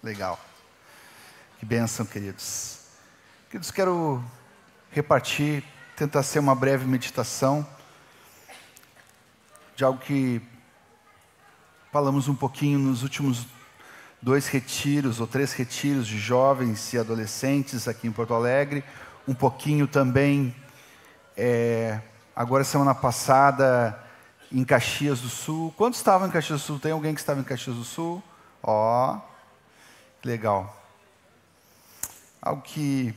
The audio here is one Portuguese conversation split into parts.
Legal. Que bênção, queridos. Queridos, quero repartir, tentar ser uma breve meditação de algo que falamos um pouquinho nos últimos 2 retiros ou 3 retiros de jovens e adolescentes aqui em Porto Alegre. Um pouquinho também, agora semana passada, em Caxias do Sul. Quantos estavam em Caxias do Sul? Tem alguém que estava em Caxias do Sul? Ó, legal. Algo que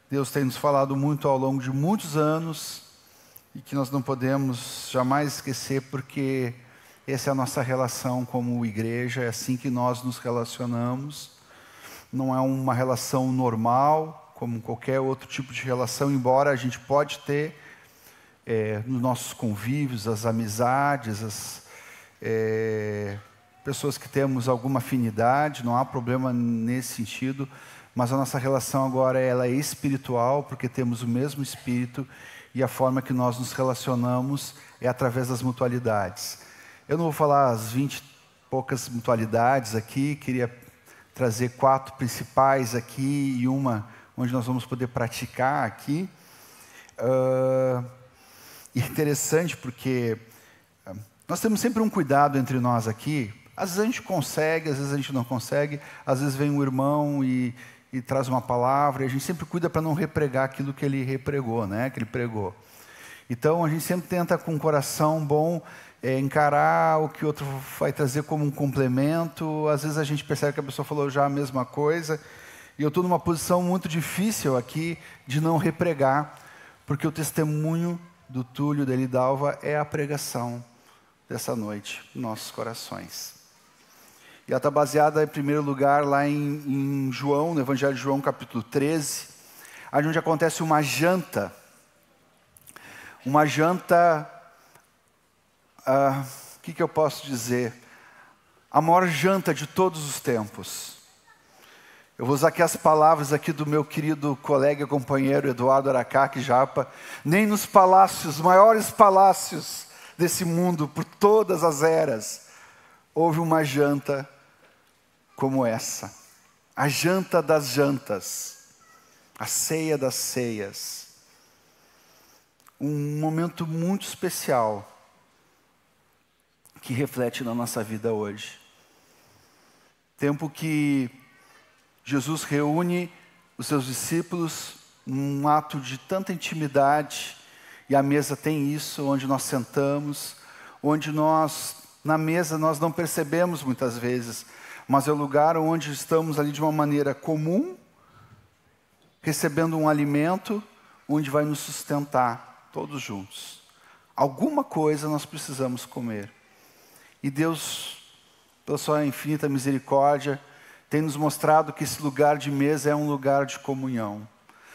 Deus tem nos falado muito ao longo de muitos anos e que nós não podemos jamais esquecer, porque essa é a nossa relação como igreja, é assim que nós nos relacionamos. Não é uma relação normal, como qualquer outro tipo de relação, embora a gente pode ter nos nossos convívios, as amizades, as pessoas que temos alguma afinidade, não há problema nesse sentido, mas a nossa relação agora ela é espiritual, porque temos o mesmo Espírito e a forma que nós nos relacionamos é através das mutualidades. Eu não vou falar as 20 e poucas mutualidades aqui, queria trazer 4 principais aqui e uma onde nós vamos poder praticar aqui. E é interessante porque nós temos sempre um cuidado entre nós aqui. Às vezes a gente consegue, às vezes a gente não consegue. Às vezes vem um irmão e traz uma palavra, e a gente sempre cuida para não repregar aquilo que ele repregou, né? Que ele pregou. Então a gente sempre tenta com um coração bom encarar o que o outro vai trazer como um complemento. Às vezes a gente percebe que a pessoa falou já a mesma coisa, e eu estou numa posição muito difícil aqui de não repregar, porque o testemunho do Túlio, da Elidalva, é a pregação dessa noite, em nossos corações. E ela está baseada, em primeiro lugar, lá em João, no Evangelho de João, capítulo 13, onde acontece uma janta. Uma janta, o que eu posso dizer? A maior janta de todos os tempos. Eu vou usar aqui as palavras aqui do meu querido colega e companheiro Eduardo Aracaque Japa. Nem nos palácios, maiores palácios desse mundo, por todas as eras, houve uma janta como essa. A janta das jantas. A ceia das ceias. Um momento muito especial que reflete na nossa vida hoje. Tempo que Jesus reúne os seus discípulos num ato de tanta intimidade, e a mesa tem isso, onde nós sentamos, onde nós, na mesa, nós não percebemos muitas vezes, mas é o lugar onde estamos ali de uma maneira comum, recebendo um alimento, onde vai nos sustentar, todos juntos. Alguma coisa nós precisamos comer. E Deus, pela sua infinita misericórdia, tem nos mostrado que esse lugar de mesa é um lugar de comunhão.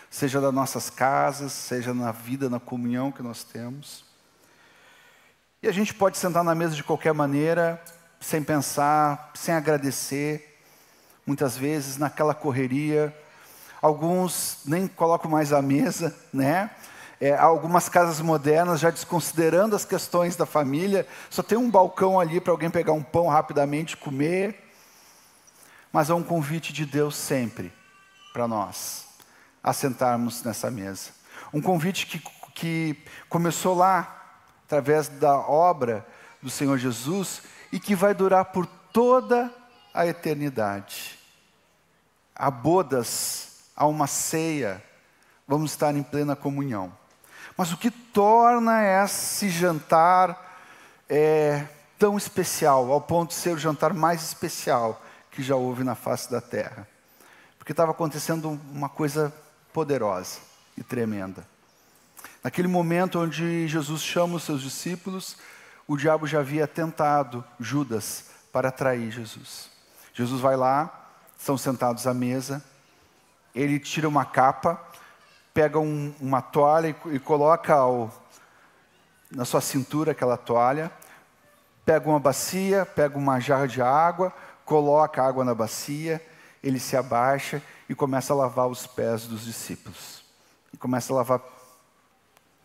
Seja das nossas casas, seja na vida, na comunhão que nós temos. E a gente pode sentar na mesa de qualquer maneira, sem pensar, sem agradecer. Muitas vezes, naquela correria, alguns nem colocam mais a mesa, né? Algumas casas modernas já desconsiderando as questões da família, só tem um balcão ali para alguém pegar um pão rapidamente e comer. Mas é um convite de Deus sempre para nós, a sentarmos nessa mesa. Um convite que começou lá, através da obra do Senhor Jesus, e que vai durar por toda a eternidade. Há bodas, há uma ceia, vamos estar em plena comunhão. Mas o que torna esse jantar tão especial, ao ponto de ser o jantar mais especial que já houve na face da terra? Porque estava acontecendo uma coisa poderosa e tremenda. Naquele momento onde Jesus chama os seus discípulos, o diabo já havia tentado Judas para trair Jesus. Jesus vai lá, estão sentados à mesa, ele tira uma capa, pega uma toalha e coloca na sua cintura aquela toalha, pega uma bacia, pega uma jarra de água, coloca a água na bacia, ele se abaixa e começa a lavar os pés dos discípulos. E começa a lavar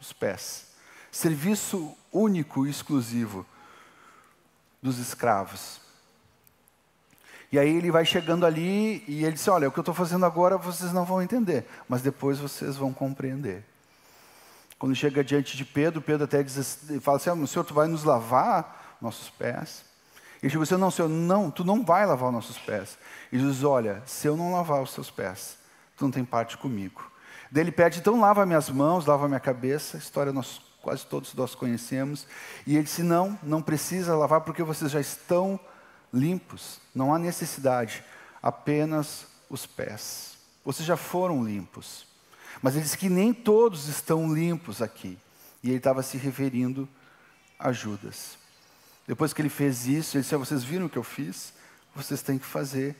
os pés. Serviço único e exclusivo dos escravos. E aí ele vai chegando ali e ele diz, olha, o que eu estou fazendo agora vocês não vão entender, mas depois vocês vão compreender. Quando chega diante de Pedro, Pedro até diz, fala assim, Senhor, tu vai nos lavar nossos pés? Ele chega assim, não, Senhor, não, tu não vai lavar os nossos pés. E Jesus diz, olha, se eu não lavar os teus pés, tu não tem parte comigo. Daí ele pede, então lava minhas mãos, lava minha cabeça, a história quase todos nós conhecemos. E ele disse, não precisa lavar porque vocês já estão limpos, não há necessidade, apenas os pés. Vocês já foram limpos. Mas ele disse que nem todos estão limpos aqui. E ele estava se referindo a Judas. Depois que ele fez isso, ele disse, vocês viram o que eu fiz? Vocês têm que fazer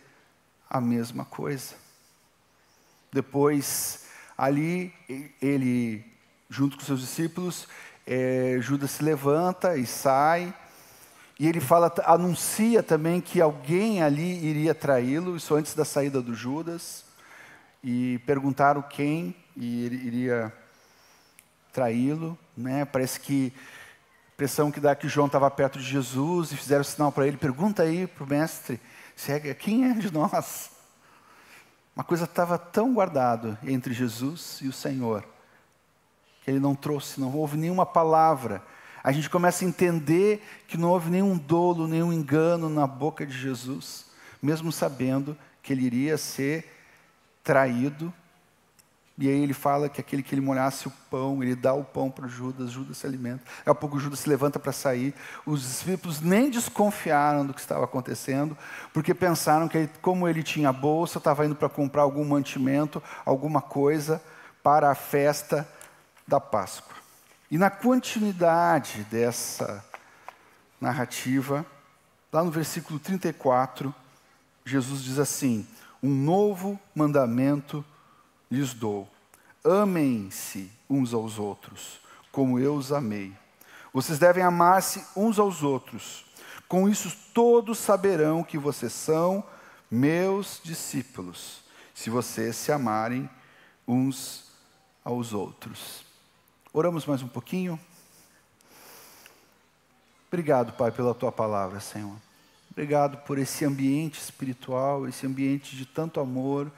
a mesma coisa. Depois, ali, ele, junto com seus discípulos, Judas se levanta e sai. E ele anuncia também que alguém ali iria traí-lo, isso antes da saída do Judas. E perguntaram quem iria traí-lo, né? Parece que a impressão que dá que João estava perto de Jesus e fizeram sinal para ele, pergunta aí para o mestre, quem é de nós? Uma coisa estava tão guardada entre Jesus e o Senhor, que ele não trouxe, não houve nenhuma palavra. A gente começa a entender que não houve nenhum dolo, nenhum engano na boca de Jesus, mesmo sabendo que ele iria ser traído. E aí ele fala que aquele que ele molhasse o pão, ele dá o pão para Judas, Judas se alimenta. Daqui a pouco Judas se levanta para sair. Os discípulos nem desconfiaram do que estava acontecendo, porque pensaram que como ele tinha a bolsa, estava indo para comprar algum mantimento, alguma coisa para a festa da Páscoa. E na continuidade dessa narrativa, lá no versículo 34, Jesus diz assim, um novo mandamento lhes dou, amem-se uns aos outros, como eu os amei. Vocês devem amar-se uns aos outros. Com isso todos saberão que vocês são meus discípulos, se vocês se amarem uns aos outros. Oramos mais um pouquinho? Obrigado, Pai, pela Tua palavra, Senhor. Obrigado por esse ambiente espiritual, esse ambiente de tanto amor,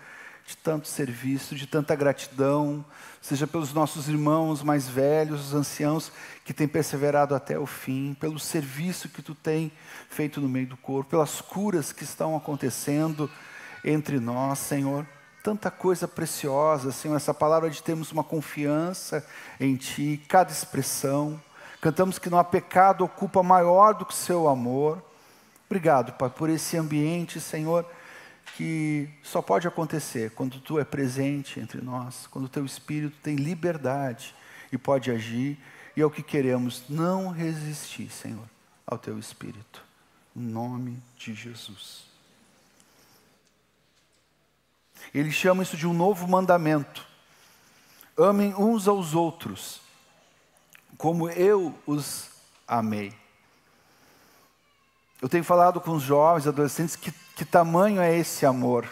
de tanto serviço, de tanta gratidão, seja pelos nossos irmãos mais velhos, os anciãos que têm perseverado até o fim, pelo serviço que Tu tem feito no meio do corpo, pelas curas que estão acontecendo entre nós, Senhor. Tanta coisa preciosa, Senhor, essa palavra de termos uma confiança em Ti, cada expressão. Cantamos que não há pecado ocupa maior do que o Seu amor. Obrigado, Pai, por esse ambiente, Senhor, que só pode acontecer quando Tu é presente entre nós, quando o Teu Espírito tem liberdade e pode agir, e é o que queremos, não resistir, Senhor, ao Teu Espírito. Em nome de Jesus. Ele chama isso de um novo mandamento. Amem uns aos outros, como eu os amei. Eu tenho falado com os jovens, adolescentes, que tamanho é esse amor?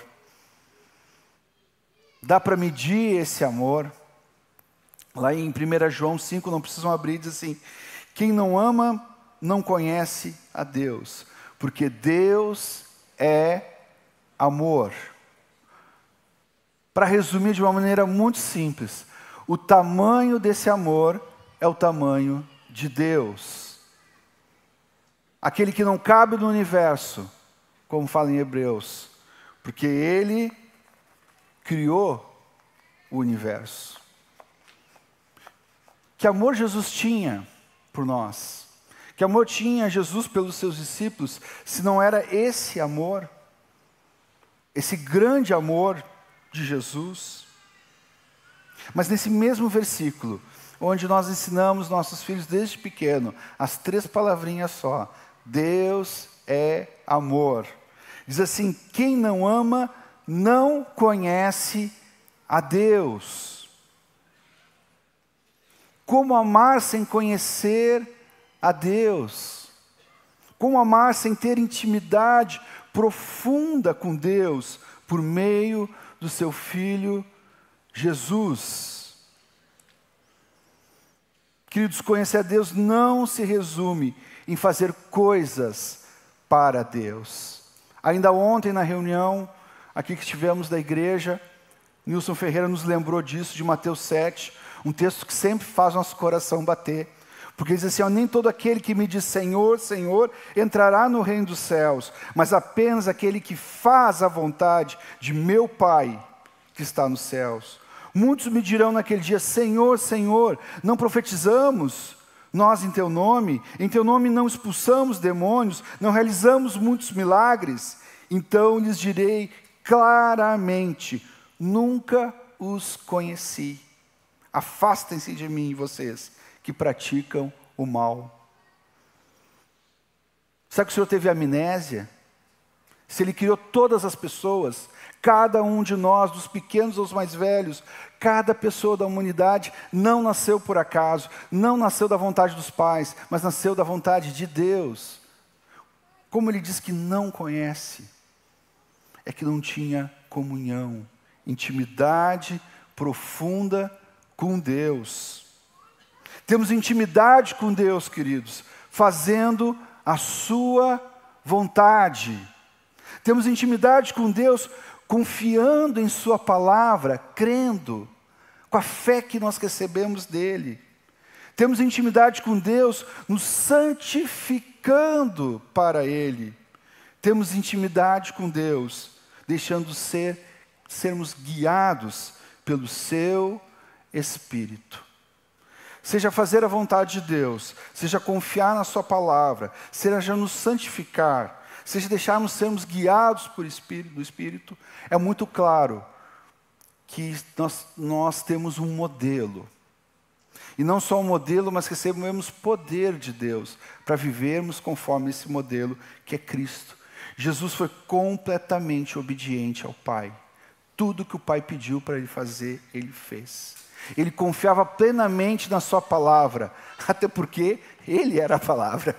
Dá para medir esse amor? Lá em 1 João 5, não precisam abrir, diz assim, quem não ama, não conhece a Deus, porque Deus é amor. Para resumir de uma maneira muito simples, o tamanho desse amor é o tamanho de Deus. Aquele que não cabe no universo, como fala em Hebreus, porque Ele criou o universo. Que amor Jesus tinha por nós? Que amor tinha Jesus pelos seus discípulos, se não era esse amor, esse grande amor de Jesus? Mas nesse mesmo versículo, onde nós ensinamos nossos filhos desde pequeno, as 3 palavrinhas só, Deus é amor. Diz assim, quem não ama, não conhece a Deus. Como amar sem conhecer a Deus? Como amar sem ter intimidade profunda com Deus, por meio do seu Filho Jesus? Queridos, conhecer a Deus não se resume em fazer coisas para Deus. Ainda ontem, na reunião aqui que tivemos da igreja, Nilson Ferreira nos lembrou disso, de Mateus 7, um texto que sempre faz nosso coração bater. Porque diz assim, nem todo aquele que me diz Senhor, Senhor, entrará no reino dos céus, mas apenas aquele que faz a vontade de meu Pai que está nos céus. Muitos me dirão naquele dia, Senhor, Senhor, não profetizamos nós em teu nome não expulsamos demônios, não realizamos muitos milagres. Então lhes direi claramente, nunca os conheci. Afastem-se de mim, vocês que praticam o mal. Será que o Senhor teve amnésia? Se Ele criou todas as pessoas, cada um de nós, dos pequenos aos mais velhos, cada pessoa da humanidade não nasceu por acaso, não nasceu da vontade dos pais, mas nasceu da vontade de Deus. Como Ele diz que não conhece, é que não tinha comunhão, intimidade profunda com Deus. Temos intimidade com Deus, queridos, fazendo a sua vontade. Temos intimidade com Deus, confiando em sua palavra, crendo, com a fé que nós recebemos dele. Temos intimidade com Deus, nos santificando para ele. Temos intimidade com Deus, deixando sermos guiados pelo seu Espírito. Seja fazer a vontade de Deus, seja confiar na sua palavra, seja nos santificar, seja deixarmos sermos guiados por do Espírito, é muito claro que nós temos um modelo. E não só um modelo, mas recebemos poder de Deus para vivermos conforme esse modelo que é Cristo. Jesus foi completamente obediente ao Pai. Tudo que o Pai pediu para Ele fazer, Ele fez. Ele confiava plenamente na sua palavra, até porque Ele era a palavra.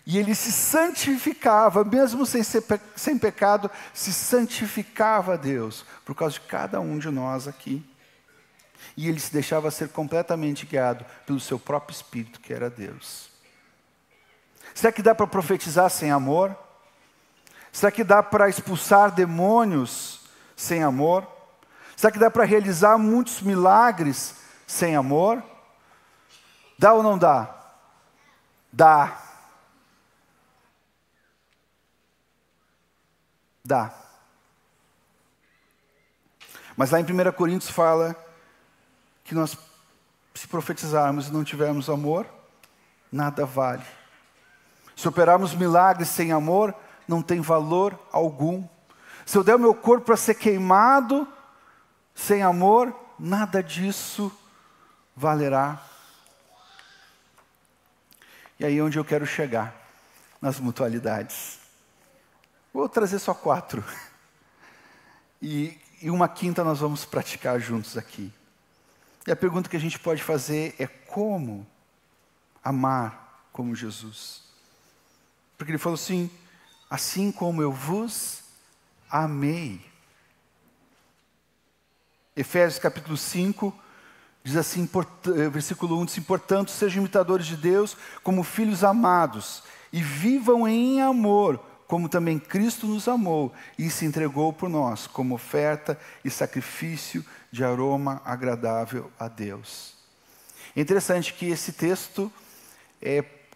E Ele se santificava, mesmo sem pecado, se santificava a Deus, por causa de cada um de nós aqui. E Ele se deixava ser completamente guiado pelo seu próprio Espírito, que era Deus. Será que dá para profetizar sem amor? Será que dá para expulsar demônios sem amor? Será que dá para realizar muitos milagres sem amor? Dá ou não dá? Dá. Dá. Mas lá em 1 Coríntios fala que nós, se profetizarmos e não tivermos amor, nada vale. Se operarmos milagres sem amor, não tem valor algum. Se eu der o meu corpo para ser queimado, sem amor, nada disso valerá. E aí é onde eu quero chegar, nas mutualidades. Vou trazer só 4. E uma quinta nós vamos praticar juntos aqui. E a pergunta que a gente pode fazer é como amar como Jesus? Porque Ele falou assim como eu vos amei. Efésios capítulo 5, diz assim, versículo 1, diz assim, portanto, sejam imitadores de Deus como filhos amados, e vivam em amor, como também Cristo nos amou, e se entregou por nós, como oferta e sacrifício de aroma agradável a Deus. É interessante que esse texto,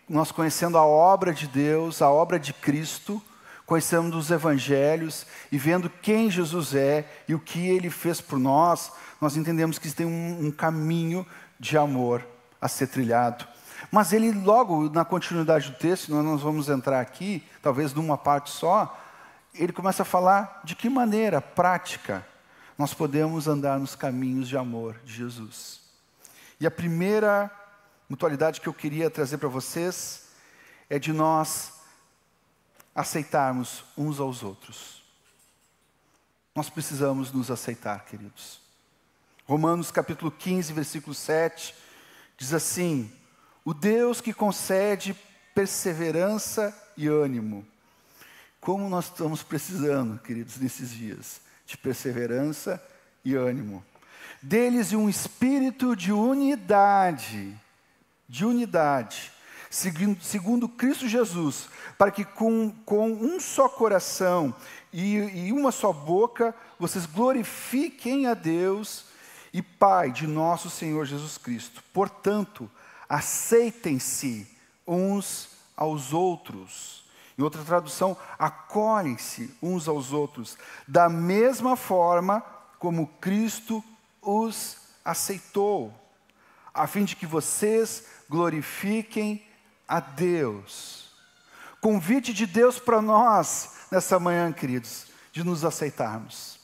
nós conhecendo a obra de Deus, a obra de Cristo, conhecendo os evangelhos e vendo quem Jesus é e o que Ele fez por nós, nós entendemos que tem um caminho de amor a ser trilhado. Mas Ele logo, na continuidade do texto, nós vamos entrar aqui, talvez numa parte só, Ele começa a falar de que maneira prática nós podemos andar nos caminhos de amor de Jesus. E a primeira mutualidade que eu queria trazer para vocês é de nós aceitarmos uns aos outros. Nós precisamos nos aceitar, queridos. Romanos capítulo 15, versículo 7, diz assim, o Deus que concede perseverança e ânimo. Como nós estamos precisando, queridos, nesses dias, de perseverança e ânimo. Deles um espírito de unidade, segundo Cristo Jesus, para que com um só coração e uma só boca, vocês glorifiquem a Deus e Pai de nosso Senhor Jesus Cristo. Portanto, aceitem-se uns aos outros. Em outra tradução, acolhem-se uns aos outros, da mesma forma como Cristo os aceitou, a fim de que vocês glorifiquem a Deus. Convite de Deus para nós nessa manhã, queridos, de nos aceitarmos.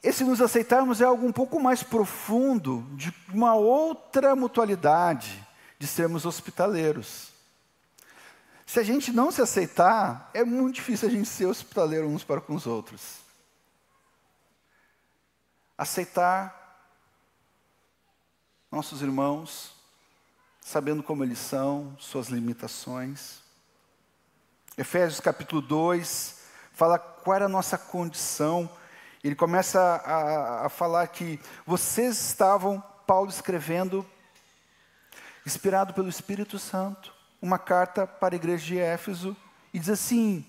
Esse nos aceitarmos é algo um pouco mais profundo, de uma outra mutualidade, de sermos hospitaleiros. Se a gente não se aceitar, é muito difícil a gente ser hospitaleiro uns para com os outros. Aceitar nossos irmãos, sabendo como eles são, suas limitações. Efésios capítulo 2, fala qual era a nossa condição. Ele começa a falar que vocês estavam, Paulo escrevendo, inspirado pelo Espírito Santo, uma carta para a igreja de Éfeso, e diz assim,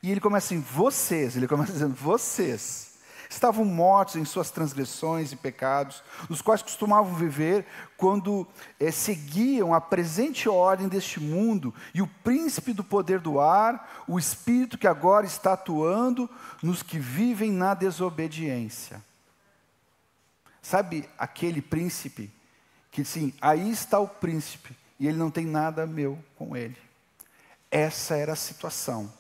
e ele começa assim, ele começa dizendo, vocês estavam mortos em suas transgressões e pecados, nos quais costumavam viver quando seguiam a presente ordem deste mundo e o príncipe do poder do ar, o espírito que agora está atuando nos que vivem na desobediência. Sabe aquele príncipe que sim, aí está o príncipe e ele não tem nada meu com ele. Essa era a situação.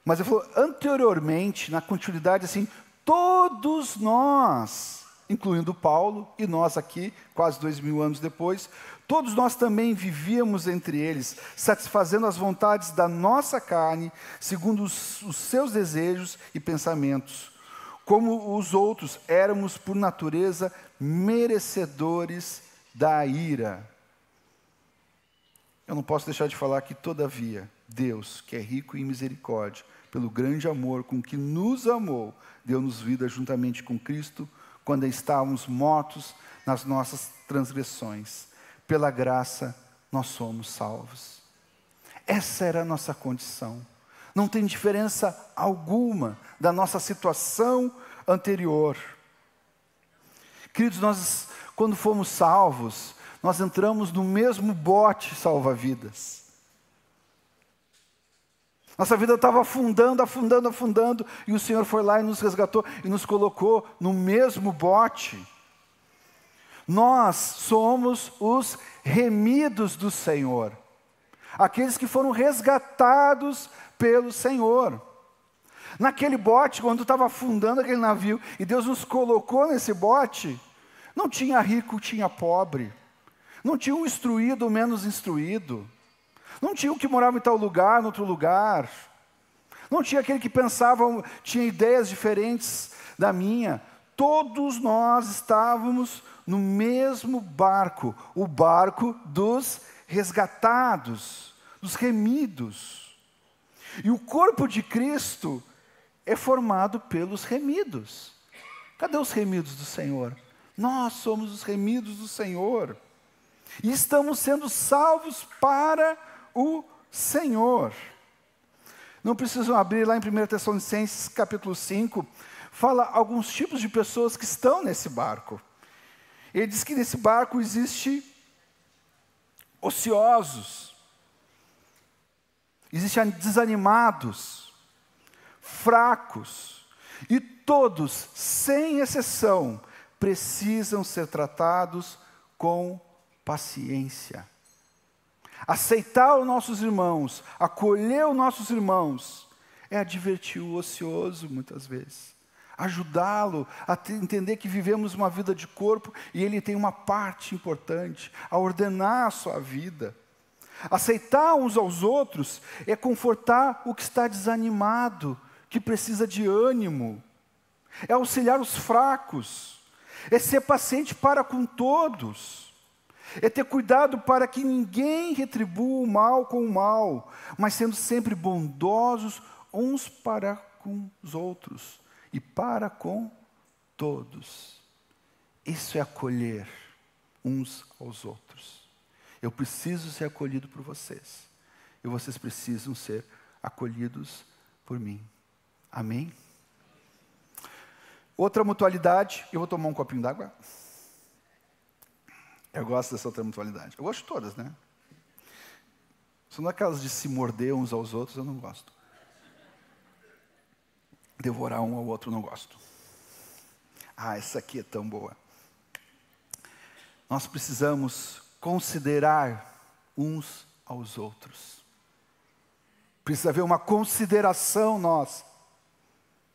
Mas ele falou, anteriormente, na continuidade assim, todos nós, incluindo Paulo, e nós aqui, quase 2000 anos depois, todos nós também vivíamos entre eles, satisfazendo as vontades da nossa carne, segundo os seus desejos e pensamentos. Como os outros, éramos por natureza merecedores da ira. Eu não posso deixar de falar que, todavia, Deus, que é rico em misericórdia, pelo grande amor com que nos amou, deu-nos vida juntamente com Cristo, quando estávamos mortos nas nossas transgressões. Pela graça, nós somos salvos. Essa era a nossa condição. Não tem diferença alguma da nossa situação anterior. Queridos, nós, quando fomos salvos, nós entramos no mesmo bote salva-vidas. Nossa vida estava afundando, e o Senhor foi lá e nos resgatou e nos colocou no mesmo bote. Nós somos os remidos do Senhor, aqueles que foram resgatados pelo Senhor. Naquele bote, quando estava afundando aquele navio, e Deus nos colocou nesse bote, não tinha rico, tinha pobre. Não tinha o instruído ou menos instruído. Não tinha o que morava em tal lugar, no outro lugar. Não tinha aquele que pensava, tinha ideias diferentes da minha. Todos nós estávamos no mesmo barco, o barco dos resgatados, dos remidos. E o corpo de Cristo é formado pelos remidos. Cadê os remidos do Senhor? Nós somos os remidos do Senhor. E estamos sendo salvos para o Senhor. Não precisam abrir lá em 1 Tessalonicenses capítulo 5, fala alguns tipos de pessoas que estão nesse barco. Ele diz que nesse barco existe ociosos, existem desanimados, fracos, e todos, sem exceção, precisam ser tratados com paciência. Aceitar os nossos irmãos, acolher os nossos irmãos, é advertir o ocioso muitas vezes. Ajudá-lo a entender que vivemos uma vida de corpo e ele tem uma parte importante, a ordenar a sua vida. Aceitar uns aos outros é confortar o que está desanimado, que precisa de ânimo. É auxiliar os fracos. É ser paciente para com todos. É ter cuidado para que ninguém retribua o mal com o mal, mas sendo sempre bondosos uns para com os outros e para com todos. Isso é acolher uns aos outros. Eu preciso ser acolhido por vocês. E vocês precisam ser acolhidos por mim. Amém? Outra mutualidade, eu vou tomar um copinho d'água. Eu gosto dessa outra mutualidade. Eu gosto de todas, né? São aquelas de se morder uns aos outros, eu não gosto. Devorar um ao outro, eu não gosto. Ah, essa aqui é tão boa. Nós precisamos considerar uns aos outros. Precisa haver uma consideração nós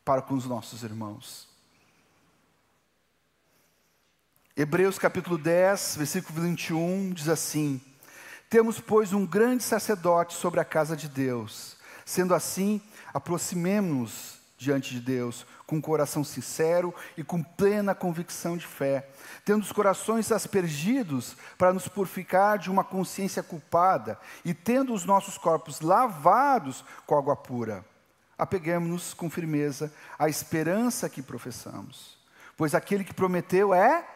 para com os nossos irmãos. Hebreus capítulo 10, versículo 21, diz assim: temos, pois, um grande sacerdote sobre a casa de Deus. Sendo assim, aproximemo-nos diante de Deus, com um coração sincero e com plena convicção de fé, tendo os corações aspergidos para nos purificar de uma consciência culpada, e tendo os nossos corpos lavados com água pura. Apeguemo-nos com firmeza à esperança que professamos, pois aquele que prometeu é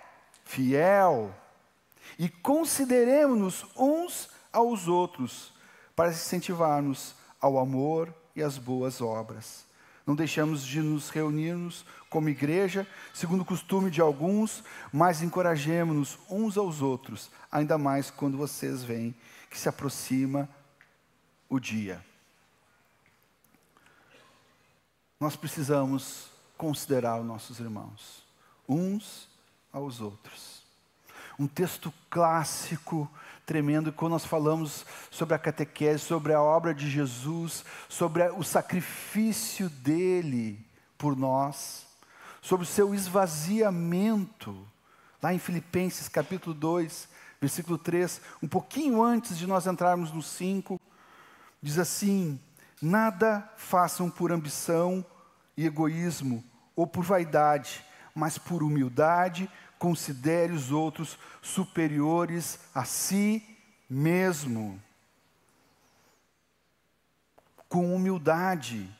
fiel. E consideremos-nos uns aos outros, para incentivar-nos ao amor e às boas obras. Não deixamos de nos reunirmos como igreja, segundo o costume de alguns, mas encorajemo-nos uns aos outros, ainda mais quando vocês veem que se aproxima o dia. Nós precisamos considerar os nossos irmãos, uns aos outros. Um texto clássico, tremendo, quando nós falamos sobre a catequese, sobre a obra de Jesus, sobre o sacrifício dele por nós, sobre o seu esvaziamento, lá em Filipenses capítulo 2, versículo 3, um pouquinho antes de nós entrarmos no 5, diz assim: nada façam por ambição e egoísmo, ou por vaidade, mas por humildade, considere os outros superiores a si mesmo. Com humildade.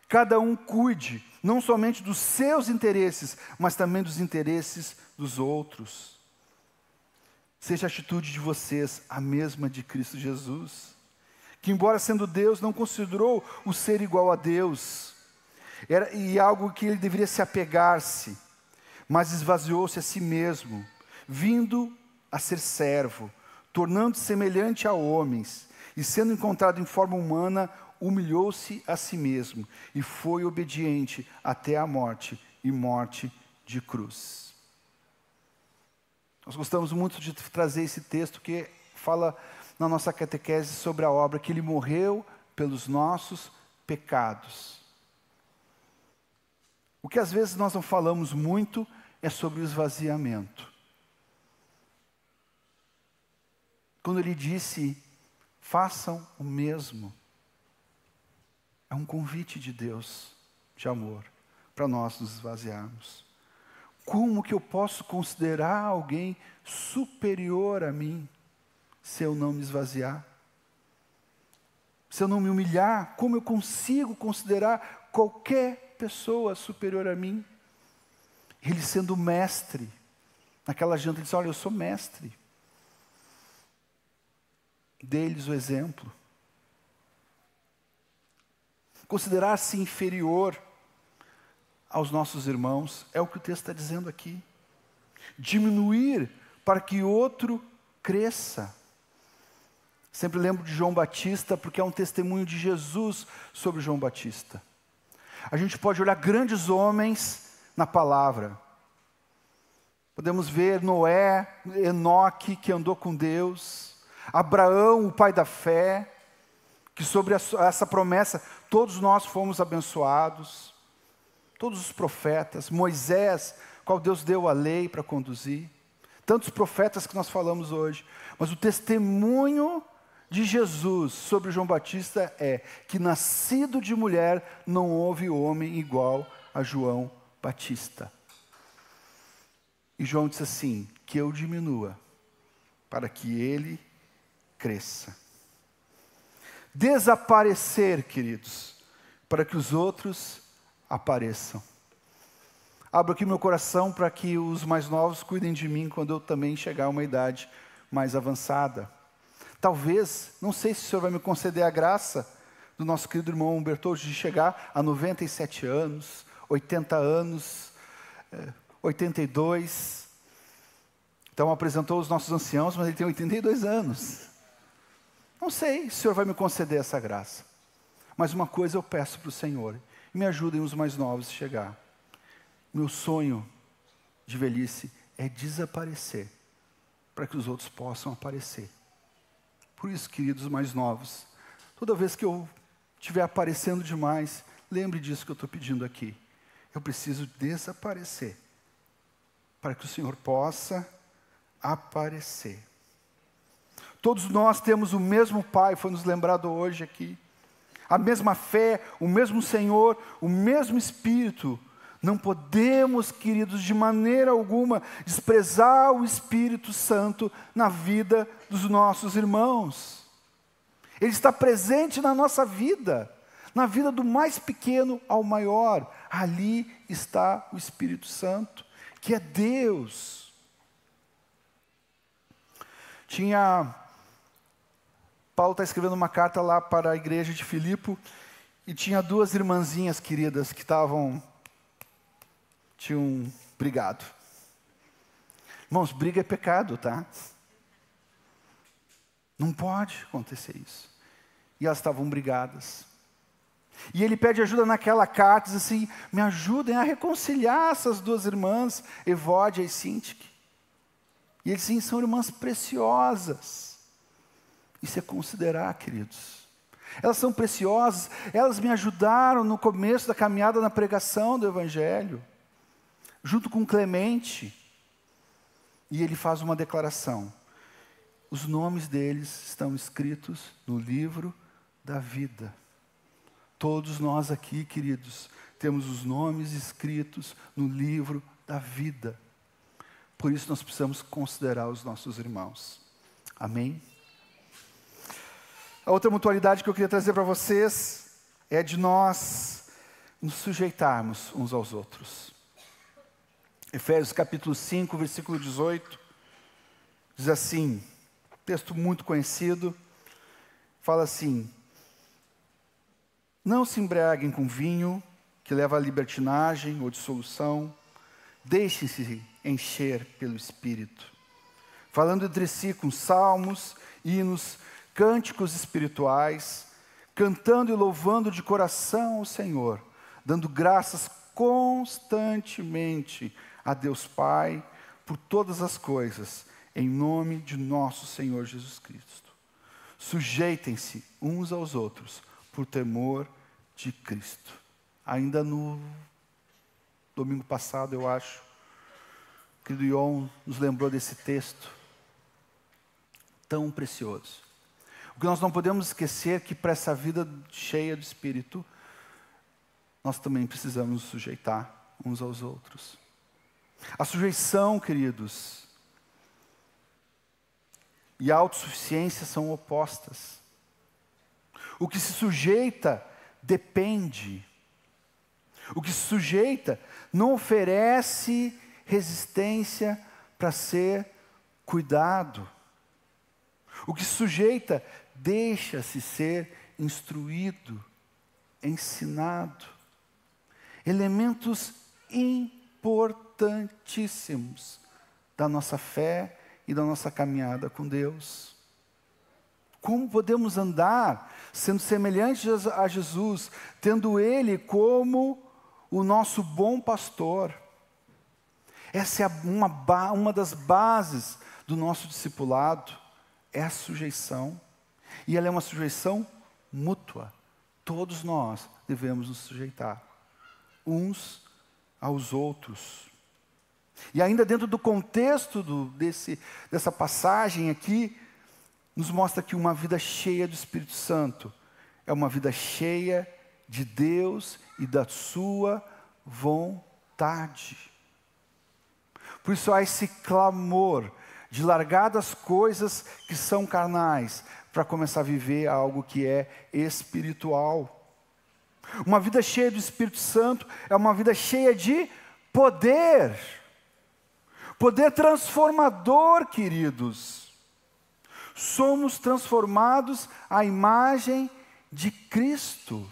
Cada um cuide, não somente dos seus interesses, mas também dos interesses dos outros. Seja a atitude de vocês a mesma de Cristo Jesus, que embora sendo Deus, não considerou o ser igual a Deus, e algo que ele deveria se apegar-se, mas esvaziou-se a si mesmo, vindo a ser servo, tornando-se semelhante a homens, e sendo encontrado em forma humana, humilhou-se a si mesmo, e foi obediente até a morte, e morte de cruz. Nós gostamos muito de trazer esse texto que fala na nossa catequese sobre a obra, que ele morreu pelos nossos pecados. O que às vezes nós não falamos muito é sobre o esvaziamento. Quando ele disse, façam o mesmo, é um convite de Deus, de amor, para nós nos esvaziarmos. Como que eu posso considerar alguém superior a mim, se eu não me esvaziar? Se eu não me humilhar, como eu consigo considerar qualquer pessoa superior a mim? Ele sendo mestre, naquela janta ele disse, olha, eu sou mestre. Dê-lhes o exemplo. Considerar-se inferior aos nossos irmãos, é o que o texto está dizendo aqui. Diminuir para que outro cresça. Sempre lembro de João Batista, porque é um testemunho de Jesus sobre João Batista. A gente pode olhar grandes homens na palavra. Podemos ver Noé, Enoque, que andou com Deus, Abraão, o pai da fé, que sobre essa promessa todos nós fomos abençoados, todos os profetas, Moisés, qual Deus deu a lei para conduzir, tantos profetas que nós falamos hoje, mas o testemunho de Jesus sobre João Batista é que nascido de mulher não houve homem igual a João Batista. E João disse assim, que eu diminua, para que ele cresça. Desaparecer, queridos, para que os outros apareçam. Abro aqui meu coração para que os mais novos cuidem de mim quando eu também chegar a uma idade mais avançada. Talvez, não sei se o Senhor vai me conceder a graça do nosso querido irmão Bertoldi de chegar a 97 anos, 80 anos, 82. Então apresentou os nossos anciãos, mas ele tem 82 anos. Não sei se o Senhor vai me conceder essa graça. Mas uma coisa eu peço para o Senhor: me ajudem os mais novos a chegar. Meu sonho de velhice é desaparecer, para que os outros possam aparecer. Por isso, queridos mais novos, toda vez que eu estiver aparecendo demais, lembre disso que eu estou pedindo aqui. Eu preciso desaparecer, para que o Senhor possa aparecer. Todos nós temos o mesmo Pai, foi nos lembrado hoje aqui. A mesma fé, o mesmo Senhor, o mesmo Espírito. Não podemos, queridos, de maneira alguma, desprezar o Espírito Santo na vida dos nossos irmãos. Ele está presente na nossa vida, na vida do mais pequeno ao maior. Ali está o Espírito Santo, que é Deus. Paulo está escrevendo uma carta lá para a igreja de Filipe, e tinha duas irmãzinhas queridas que tinham brigado. Irmãos, briga é pecado, tá? Não pode acontecer isso. E elas estavam brigadas. E ele pede ajuda naquela carta, diz assim: me ajudem a reconciliar essas duas irmãs, Evódia e Sintique. E ele diz: sim, são irmãs preciosas. Isso é considerar, queridos. Elas são preciosas, elas me ajudaram no começo da caminhada na pregação do Evangelho, junto com Clemente. E ele faz uma declaração: os nomes deles estão escritos no livro da vida. Todos nós aqui, queridos, temos os nomes escritos no livro da vida. Por isso nós precisamos considerar os nossos irmãos. Amém? A outra mutualidade que eu queria trazer para vocês é de nós nos sujeitarmos uns aos outros. Efésios capítulo 5, versículo 18, diz assim, texto muito conhecido, fala assim: não se embriaguem com vinho, que leva à libertinagem ou dissolução, deixem-se encher pelo Espírito, falando entre si com salmos, hinos, cânticos espirituais, cantando e louvando de coração ao Senhor, dando graças constantemente a Deus Pai por todas as coisas, em nome de nosso Senhor Jesus Cristo. Sujeitem-se uns aos outros por temor de Cristo. Ainda no domingo passado, eu acho, o querido Ion nos lembrou desse texto tão precioso. O que nós não podemos esquecer é que para essa vida cheia do Espírito, nós também precisamos nos sujeitar uns aos outros. A sujeição, queridos, e a autossuficiência são opostas. O que se sujeita depende. O que se sujeita não oferece resistência para ser cuidado. O que se sujeita deixa-se ser instruído, ensinado. Elementos importantíssimos da nossa fé e da nossa caminhada com Deus. Como podemos andar sendo semelhantes a Jesus, tendo Ele como o nosso bom pastor? Essa é uma das bases do nosso discipulado, é a sujeição. E ela é uma sujeição mútua. Todos nós devemos nos sujeitar uns aos outros. E ainda dentro do contexto dessa passagem aqui, nos mostra que uma vida cheia do Espírito Santo é uma vida cheia de Deus e da sua vontade. Por isso há esse clamor de largar das coisas que são carnais, para começar a viver algo que é espiritual. Uma vida cheia do Espírito Santo é uma vida cheia de poder. Poder transformador, queridos. somos transformados à imagem de Cristo.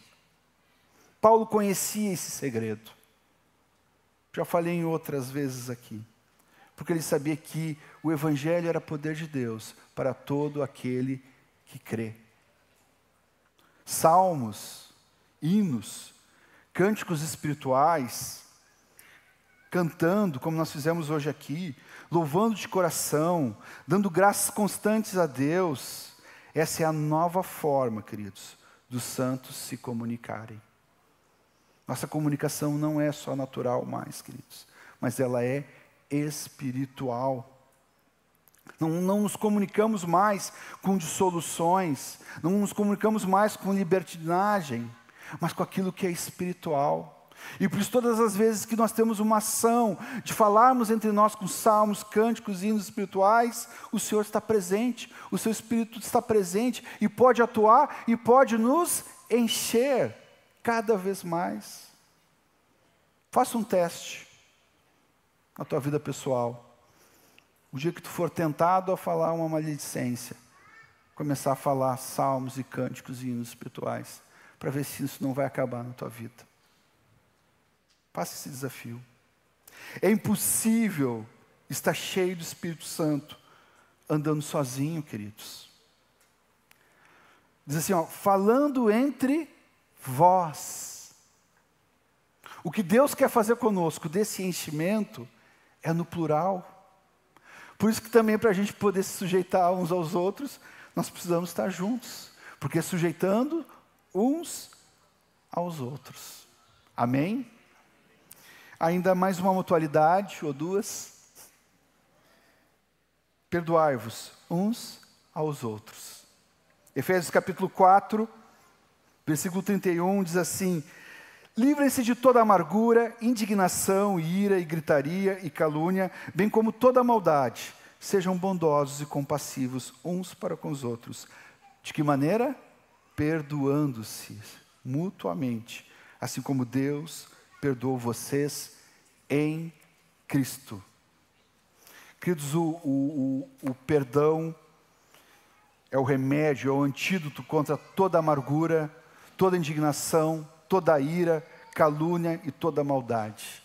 Paulo conhecia esse segredo. Já falei em outras vezes aqui. Porque ele sabia que o Evangelho era poder de Deus para todo aquele que crê. Salmos, hinos, cânticos espirituais, cantando, como nós fizemos hoje aqui, louvando de coração, dando graças constantes a Deus. Essa é a nova forma, queridos, dos santos se comunicarem. Nossa comunicação não é só natural mais, queridos, mas ela é espiritual. Não nos comunicamos mais com dissoluções, não nos comunicamos mais com libertinagem, mas com aquilo que é espiritual. E por isso todas as vezes que nós temos uma ação de falarmos entre nós com salmos, cânticos, hinos espirituais, o Senhor está presente, o seu Espírito está presente e pode atuar e pode nos encher cada vez mais. Faça um teste na tua vida pessoal. O dia que tu for tentado a falar uma maledicência, começar a falar salmos e cânticos e hinos espirituais, para ver se isso não vai acabar na tua vida. Faça esse desafio. É impossível estar cheio do Espírito Santo, andando sozinho, queridos. Diz assim, falando entre vós. O que Deus quer fazer conosco, desse enchimento, é no plural. Por isso que também para a gente poder se sujeitar uns aos outros, nós precisamos estar juntos. Porque sujeitando uns aos outros. Amém? Ainda mais uma mutualidade, ou duas. Perdoai-vos uns aos outros. Efésios capítulo 4, versículo 31, diz assim: livrem-se de toda amargura, indignação, ira e gritaria e calúnia, bem como toda maldade. Sejam bondosos e compassivos uns para com os outros. De que maneira? Perdoando-se mutuamente, assim como Deus perdoou vocês em Cristo. Queridos, o perdão é o remédio, é o antídoto contra toda amargura, toda indignação, toda ira, calúnia e toda maldade.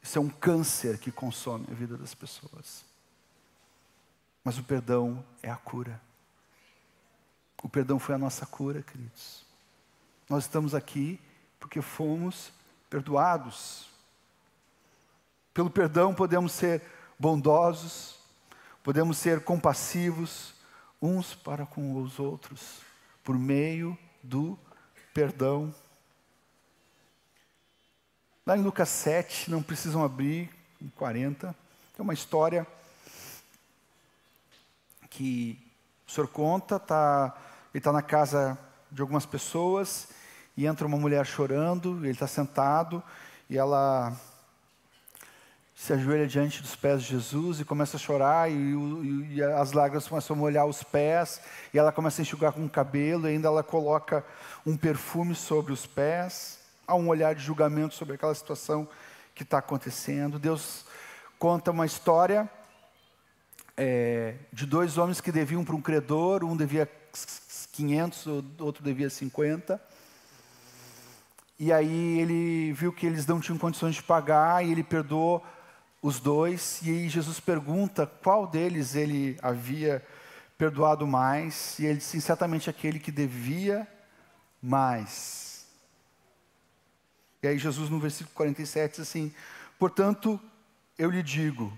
Isso é um câncer que consome a vida das pessoas. Mas o perdão é a cura. O perdão foi a nossa cura, queridos. Nós estamos aqui porque fomos perdoados. Pelo perdão podemos ser bondosos, podemos ser compassivos uns para com os outros, por meio do perdão. Lá em Lucas 7, não precisam abrir, em 40, é uma história que o senhor conta, ele está na casa de algumas pessoas, e entra uma mulher chorando, ele está sentado, e ela se ajoelha diante dos pés de Jesus e começa a chorar, e as lágrimas começam a molhar os pés, e ela começa a enxugar com o cabelo, e ainda ela coloca um perfume sobre os pés. Há um olhar de julgamento sobre aquela situação que está acontecendo. Deus conta uma história de dois homens que deviam para um credor, um devia 500, o outro devia 50. E aí ele viu que eles não tinham condições de pagar, e ele perdoou os dois. E aí Jesus pergunta qual deles ele havia perdoado mais, e ele disse, certamente aquele que devia mais. E aí Jesus no versículo 47 diz assim: portanto, eu lhe digo,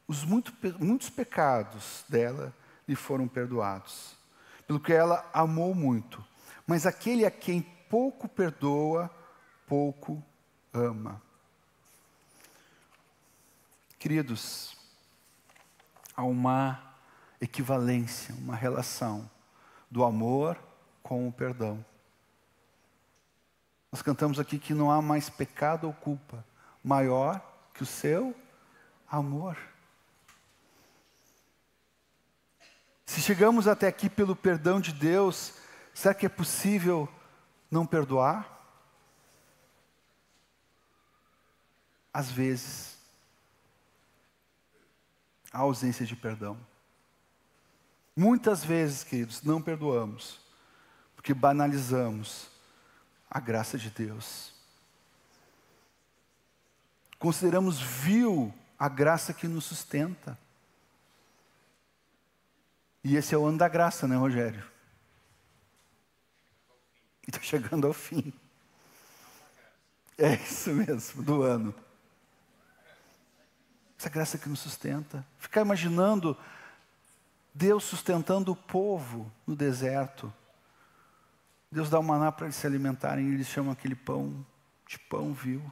os muitos pecados dela lhe foram perdoados, pelo que ela amou muito. Mas aquele a quem pouco perdoa, pouco ama. Queridos, há uma equivalência, uma relação do amor com o perdão. Nós cantamos aqui que não há mais pecado ou culpa maior que o seu amor. Se chegamos até aqui pelo perdão de Deus, será que é possível não perdoar? Às vezes, há ausência de perdão. Muitas vezes, queridos, não perdoamos, porque banalizamos a graça de Deus. Consideramos vil a graça que nos sustenta. E esse é o ano da graça, né, Rogério? E está chegando ao fim. É isso mesmo, do ano. Essa graça que nos sustenta. Ficar imaginando Deus sustentando o povo no deserto. Deus dá o maná para eles se alimentarem e eles chamam aquele pão de pão vil.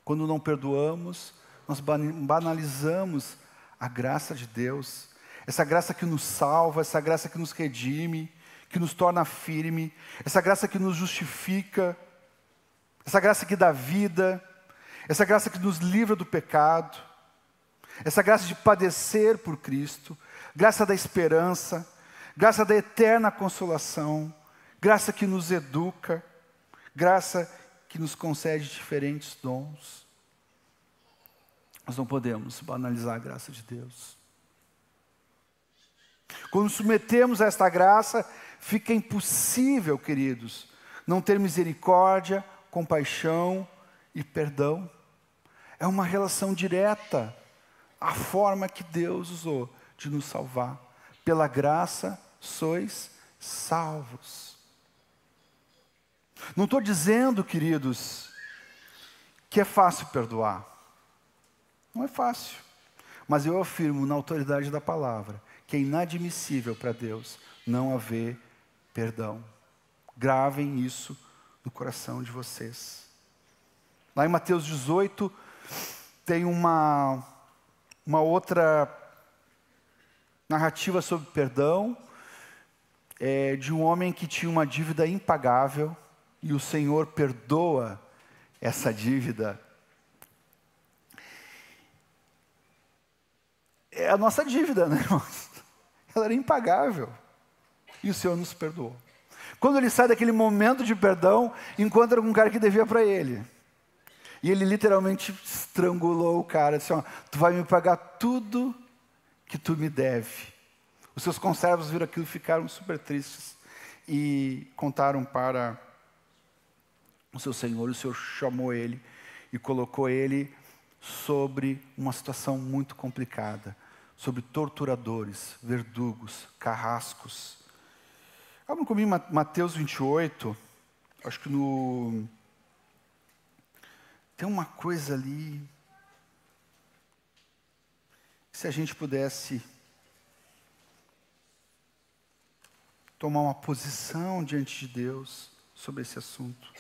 Quando não perdoamos, nós banalizamos a graça de Deus. Essa graça que nos salva, essa graça que nos redime, que nos torna firme, essa graça que nos justifica, essa graça que dá vida, essa graça que nos livra do pecado, essa graça de padecer por Cristo, graça da esperança, graça da eterna consolação, graça que nos educa, graça que nos concede diferentes dons. Nós não podemos banalizar a graça de Deus. Quando nos submetemos a esta graça, fica impossível, queridos, não ter misericórdia, compaixão e perdão. É uma relação direta à forma que Deus usou de nos salvar. Pela graça sois salvos. Não estou dizendo, queridos, que é fácil perdoar. Não é fácil. Mas eu afirmo na autoridade da palavra que é inadmissível para Deus não haver perdão. Gravem isso no coração de vocês. Lá em Mateus 18, tem uma outra narrativa sobre perdão, de um homem que tinha uma dívida impagável, e o Senhor perdoa essa dívida. É a nossa dívida, né, irmãos? Ela era impagável. E o Senhor nos perdoou. Quando ele sai daquele momento de perdão, encontra um cara que devia para ele. E ele literalmente estrangulou o cara. Disse, ó, tu vai me pagar tudo que tu me deve. Os seus conservos viram aquilo e ficaram super tristes. E contaram para o seu senhor. O Senhor chamou ele e colocou ele sobre uma situação muito complicada. Sobre torturadores, verdugos, carrascos. Abram comigo Mateus 28. Acho que tem uma coisa ali. Se a gente pudesse tomar uma posição diante de Deus sobre esse assunto.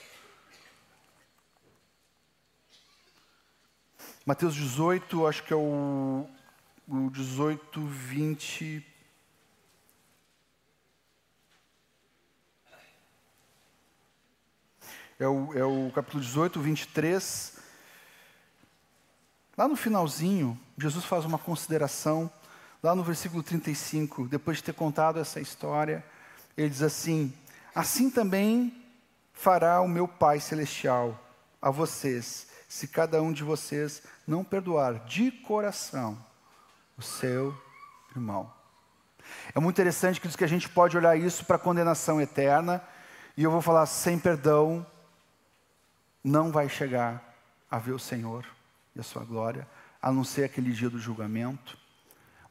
Mateus 18, acho que é o 18, 20. É o capítulo 18, 23. Lá no finalzinho, Jesus faz uma consideração. Lá no versículo 35, depois de ter contado essa história, ele diz assim: assim também fará o meu Pai Celestial a vocês, se cada um de vocês não perdoar de coração o seu irmão. É muito interessante que a gente pode olhar isso para a condenação eterna, e eu vou falar, sem perdão, não vai chegar a ver o Senhor e a sua glória, a não ser aquele dia do julgamento.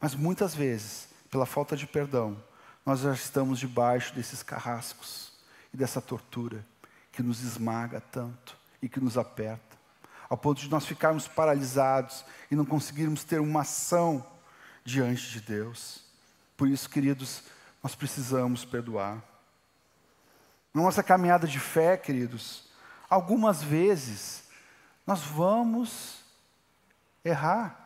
Mas muitas vezes, pela falta de perdão, nós já estamos debaixo desses carrascos e dessa tortura que nos esmaga tanto e que nos aperta, ao ponto de nós ficarmos paralisados e não conseguirmos ter uma ação diante de Deus. Por isso, queridos, nós precisamos perdoar. Na nossa caminhada de fé, queridos, algumas vezes nós vamos errar.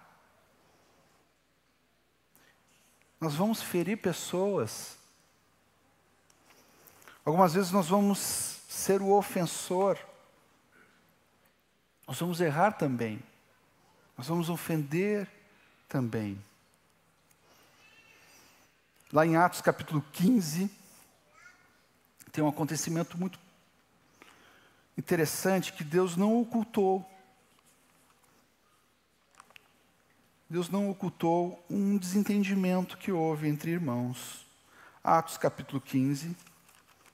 Nós vamos ferir pessoas. Algumas vezes nós vamos ser o ofensor. Nós vamos errar também. Nós vamos ofender também. Lá em Atos capítulo 15, tem um acontecimento muito interessante que Deus não ocultou. Deus não ocultou um desentendimento que houve entre irmãos. Atos capítulo 15. Estou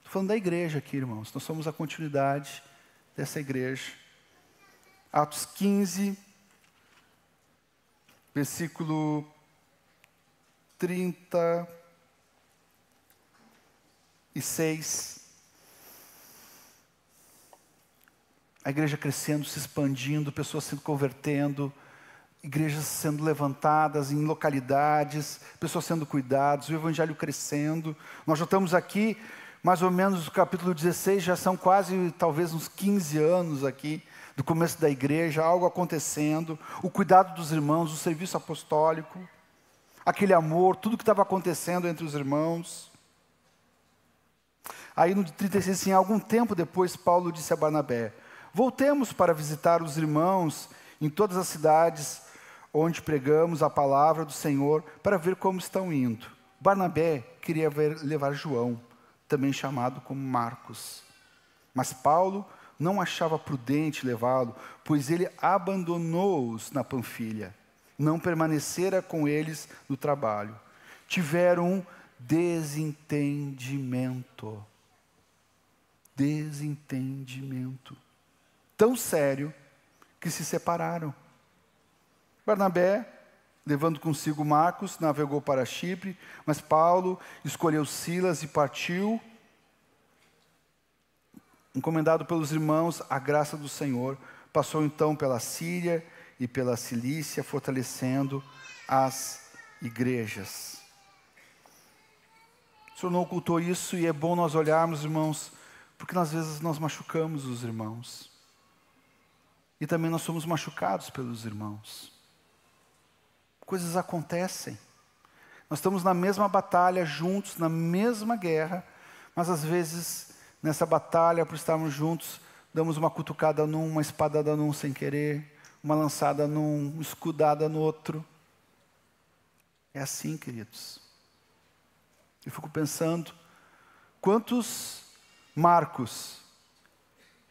falando da igreja aqui, irmãos. Nós somos a continuidade dessa igreja. Atos 15, versículo 36. A igreja crescendo, se expandindo, pessoas se convertendo, igrejas sendo levantadas em localidades, pessoas sendo cuidadas, o evangelho crescendo. Nós já estamos aqui, mais ou menos no capítulo 16, já são quase, talvez, uns 15 anos aqui, do começo da igreja, algo acontecendo, o cuidado dos irmãos, o serviço apostólico, aquele amor, tudo que estava acontecendo entre os irmãos. Aí no 36, assim, algum tempo depois, Paulo disse a Barnabé: voltemos para visitar os irmãos em todas as cidades onde pregamos a palavra do Senhor, para ver como estão indo. Barnabé queria levar João, também chamado como Marcos. Mas Paulo não achava prudente levá-lo, pois ele abandonou-os na Panfilha. Não permanecera com eles no trabalho. Tiveram um desentendimento. Desentendimento. Tão sério que se separaram. Barnabé, levando consigo Marcos, navegou para Chipre, mas Paulo escolheu Silas e partiu, encomendado pelos irmãos à graça do Senhor. Passou então pela Síria e pela Cilícia, fortalecendo as igrejas. O Senhor não ocultou isso, e é bom nós olharmos, irmãos, porque às vezes nós machucamos os irmãos. E também nós somos machucados pelos irmãos. Coisas acontecem. Nós estamos na mesma batalha, juntos, na mesma guerra, mas às vezes, nessa batalha, por estarmos juntos, damos uma cutucada num, uma espadada num sem querer, uma lançada num, uma escudada no outro. É assim, queridos. Eu fico pensando, quantos Marcos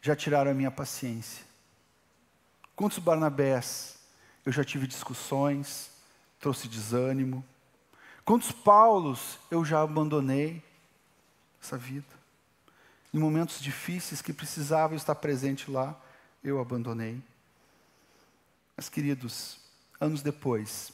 já tiraram a minha paciência? Quantos Barnabés eu já tive discussões, trouxe desânimo? Quantos Paulos eu já abandonei essa vida? Em momentos difíceis que precisava estar presente lá, eu abandonei. Mas, queridos, anos depois,